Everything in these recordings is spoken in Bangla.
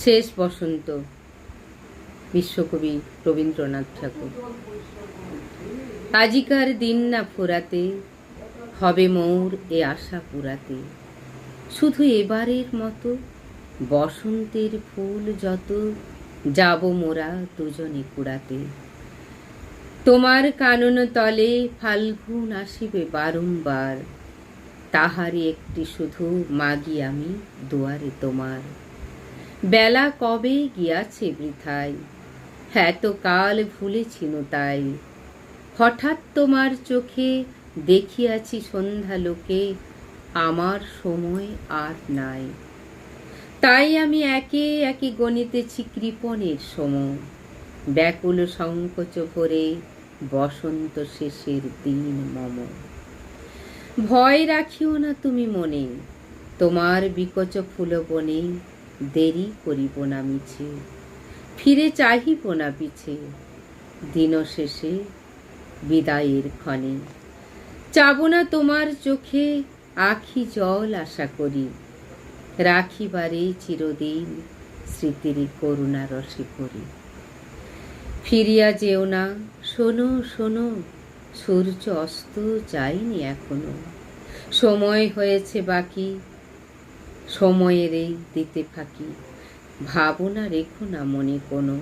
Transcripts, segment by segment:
শেষ বসন্ত, বিশ্বকবি রবীন্দ্রনাথ ঠাকুর। আজিকার দিন না ফুরাতে, হবে মোর এ আশা পুরাতে। শুধু এবারের মতো বসন্তের ফুল যত, যাব মোরা দুজনে কুড়াতে। তোমার কানন তলে ফাল্গুন আসিবে বারংবার, তাহারই একটি শুধু মাগি আমি দুয়ারে তোমার। বেলা কবে গিয়াছে বৃথায়, এত কাল ভুলেছিনু তাই। হঠাৎ তোমার চোখে দেখিয়াছি সন্ধ্যা লোকে, আমার সময় আর নাই। তাই আমি একে একে গণিতেছি কৃপণের সময়, ব্যাকুল সংকোচ ভরে বসন্ত শেষের দিন মম। ভয় রাখিও না তুমি মনে, তোমার বিকচ ফুলবনে দেরি করিব না মিছে। ফিরে চাহিব না পিছে, দিন শেষে বিদায়ের ক্ষণে। চাব না তোমার চোখে আখি জল আশা করি, রাখিবারে চিরদিন স্মৃতির করুণা রসে করি। ফিরিয়া যেও না, শোনো শোনো, সূর্য অস্ত যায়নি এখনো। সময় হয়েছে বাকি, সময়ের এই দিতে ফাঁকি। ভাবনা রেখো না মনে কোনো,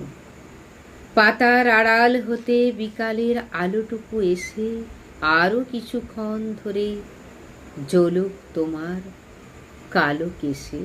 পাতার আড়াল হতে বিকালের আলোটুকু এসে আরো কিছুক্ষণ ধরে জ্বলুক তোমার কালো কেশে।